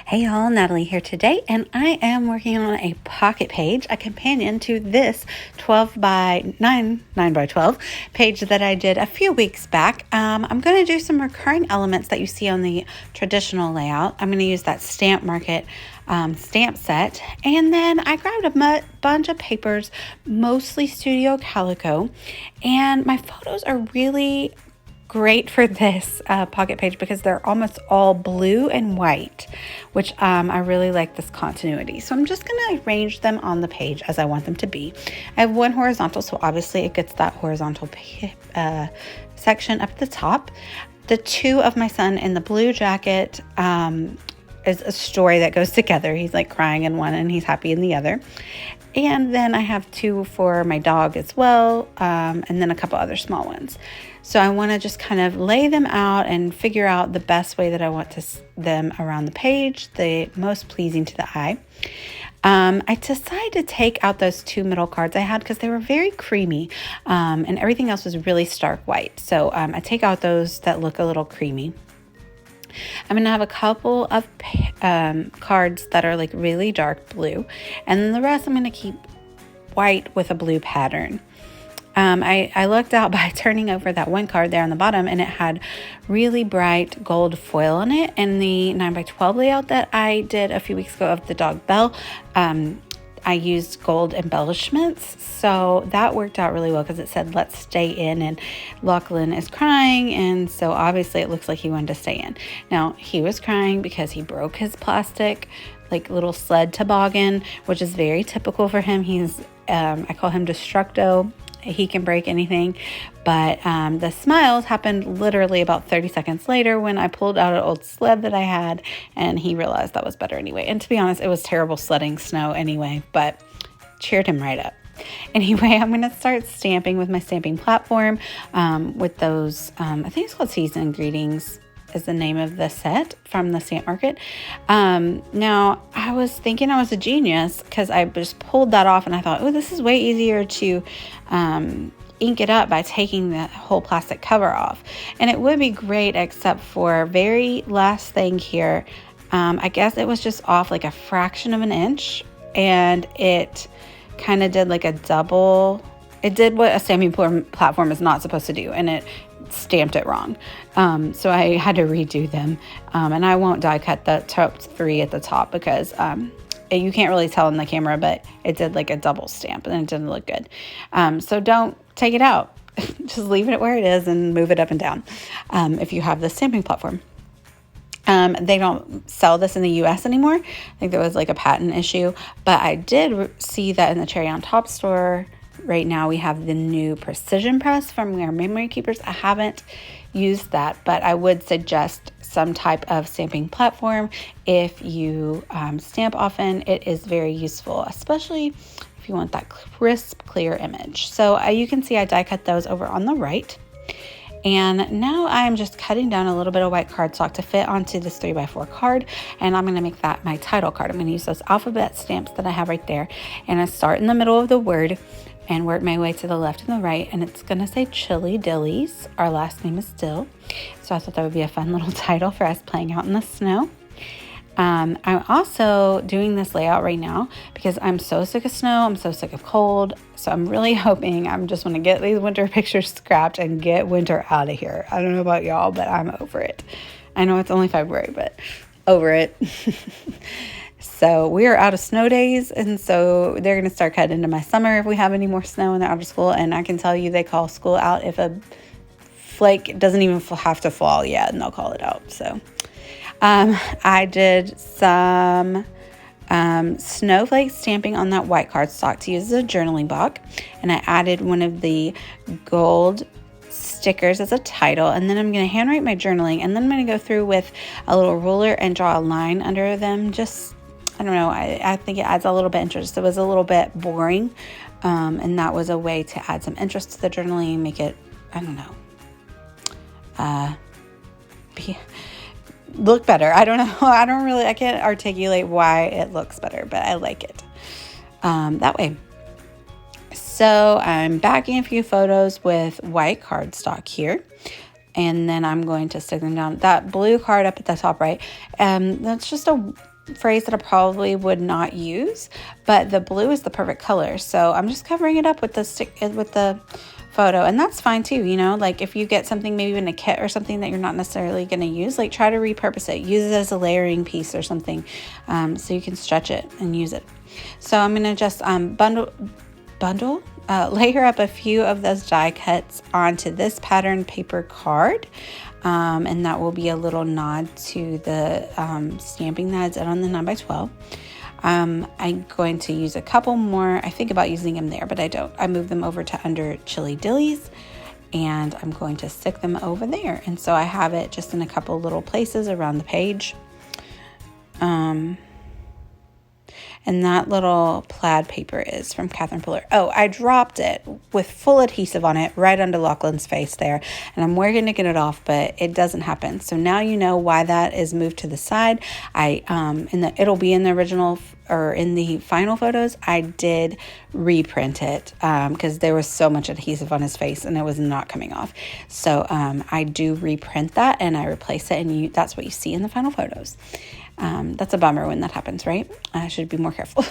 Hey y'all, Natalie here today, and I am working on a pocket page, a companion to this 12 by 9 by 12 page that I did a few weeks back. I'm going to do some recurring elements that you see on the traditional layout. I'm going to use that Stamp Market stamp set, and then I grabbed a bunch of papers, mostly Studio Calico, and my photos are really great for this pocket page because they're almost all blue and white, which I really like this continuity. So I'm just going to arrange them on the page as I want them to be. I have one horizontal, so obviously it gets that horizontal section up at the top. The two of my son in the blue jacket is a story that goes together. He's like crying in one and he's happy in the other. And then I have two for my dog as well, and then a couple other small ones. So I want to just kind of lay them out and figure out the best way that I want them around the page, the most pleasing to the eye. I decided to take out those two middle cards I had because they were very creamy, and everything else was really stark white. So I take out those that look a little creamy. I'm going to have a couple of cards that are like really dark blue, and then the rest I'm going to keep white with a blue pattern. I looked out by turning over that one card there on the bottom, and it had really bright gold foil on it. And the 9 by 12 layout that I did a few weeks ago of the dog Belle, I used gold embellishments, so that worked out really well because it said let's stay in, and Lachlan is crying, and so obviously it looks like he wanted to stay in. Now he was crying because he broke his plastic like little sled toboggan, which is very typical for him. He's I call him Destructo. He can break anything, but the smiles happened literally about 30 seconds later when I pulled out an old sled that I had, and he realized that was better anyway. And to be honest, it was terrible sledding snow anyway, but cheered him right up. Anyway, I'm going to start stamping with my stamping platform with those, I think it's called Season Greetings is the name of the set from the Stamp Market. Now, I was thinking I was a genius because I just pulled that off, and I thought, oh, this is way easier to ink it up by taking the whole plastic cover off. And it would be great, except for very last thing here. I guess it was just off like a fraction of an inch, and it kind of did like a double. It did what a stamping platform is not supposed to do, and it stamped it wrong. So I had to redo them. And I won't die cut the top three at the top because you can't really tell in the camera, but it did like a double stamp and it didn't look good. So don't take it out. Just leave it where it is and move it up and down if you have the stamping platform. They don't sell this in the US anymore. I think there was like a patent issue, but I did see that in the Cherry on Top store. Right now we have the new precision press from our Memory Keepers. I haven't used that, but I would suggest some type of stamping platform if you stamp often. It is very useful, especially if you want that crisp, clear image. So you can see I die cut those over on the right. And now I'm just cutting down a little bit of white cardstock to fit onto this 3x4 card. And I'm going to make that my title card. I'm going to use those alphabet stamps that I have right there. And I start in the middle of the word and work my way to the left and the right. And it's going to say Chili Dillys. Our last name is Dill. So I thought that would be a fun little title for us playing out in the snow. I'm also doing this layout right now because I'm so sick of snow. I'm so sick of cold. So I'm really hoping I'm just want to get these winter pictures scrapped and get winter out of here. I don't know about y'all, but I'm over it. I know it's only February, but over it. So we are out of snow days, and so they're going to start cutting into my summer if we have any more snow and they're out of school. And I can tell you they call school out if a flake doesn't even have to fall yet, and they'll call it out. So I did some snowflake stamping on that white cardstock to use as a journaling block, and I added one of the gold stickers as a title, and then I'm going to handwrite my journaling, and then I'm going to go through with a little ruler and draw a line under them. Just, I don't know, I think it adds a little bit of interest. It was a little bit boring, and that was a way to add some interest to the journaling, make it, I don't know, look better. I don't know. I can't articulate why it looks better, but I like it that way. So I'm backing a few photos with white cardstock here, and then I'm going to stick them down. That blue card up at the top right, that's just a phrase that I probably would not use, but the blue is the perfect color. So I'm just covering it up with the photo, and that's fine too. You know, like if you get something maybe in a kit or something that you're not necessarily going to use, like try to repurpose it, use it as a layering piece or something, so you can stretch it and use it. So I'm going to just layer up a few of those die cuts onto this pattern paper card. And that will be a little nod to the stamping that I did on the 9x12. I'm going to use a couple more. I think about using them there, but I don't. I move them over to under Chili Dillys, and I'm going to stick them over there. And so I have it just in a couple little places around the page. And that little plaid paper is from Catherine Puller. Oh, I dropped it with full adhesive on it right under Lachlan's face there. And I'm working to get it off, but it doesn't happen. So now you know why that is moved to the side. It'll be in the original or in the final photos. I did reprint it because there was so much adhesive on his face and it was not coming off. So I do reprint that and I replace it, and that's what you see in the final photos. That's a bummer when that happens, right? I should be more careful.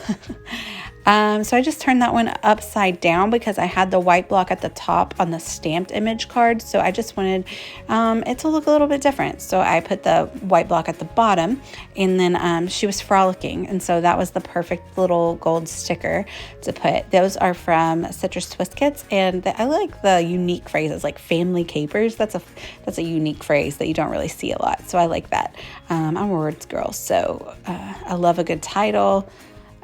So I just turned that one upside down because I had the white block at the top on the stamped image card. So I just wanted it to look a little bit different. So I put the white block at the bottom, and then she was frolicking. And so that was the perfect little gold sticker to put. Those are from Citrus Twist Kits. And I like the unique phrases like family capers. That's a unique phrase that you don't really see a lot. So I like that. I'm a words girl. So I love a good title,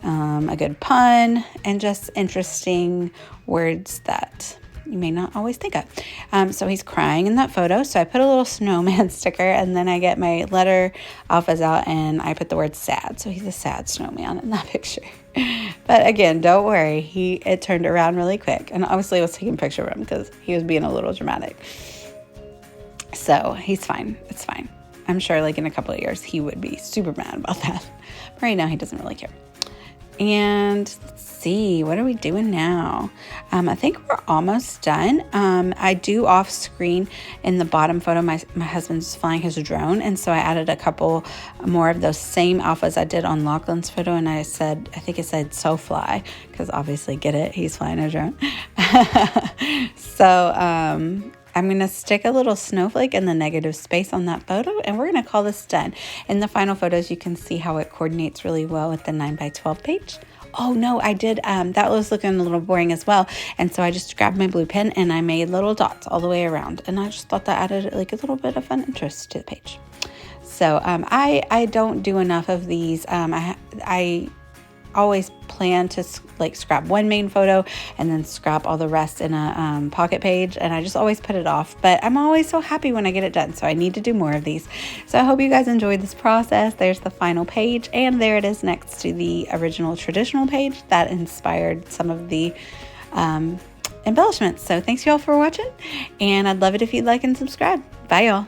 a good pun, and just interesting words that you may not always think of. So he's crying in that photo. So I put a little snowman sticker, and then I get my letter alphas out and I put the word sad. So he's a sad snowman in that picture. But again, don't worry. It turned around really quick. And obviously I was taking a picture of him because he was being a little dramatic. So he's fine. It's fine. I'm sure like in a couple of years he would be super mad about that. But right now he doesn't really care. And let's see, what are we doing now? I think we're almost done. I do off screen in the bottom photo, my husband's flying his drone. And so I added a couple more of those same alphas I did on Lachlan's photo. And I think it said so fly, because obviously get it, he's flying a drone. So, I'm going to stick a little snowflake in the negative space on that photo, and we're going to call this done. In the final photos, you can see how it coordinates really well with the 9x12 page. Oh no, I did, that was looking a little boring as well. And so I just grabbed my blue pen and I made little dots all the way around. And I just thought that added like a little bit of fun interest to the page. So I don't do enough of these. I always plan to like scrap one main photo and then scrap all the rest in a pocket page, and I just always put it off, but I'm always so happy when I get it done, so I need to do more of these. So I hope you guys enjoyed this process. There's the final page, and there it is next to the original traditional page that inspired some of the embellishments. So thanks y'all for watching, and I'd love it if you'd like and subscribe. Bye y'all.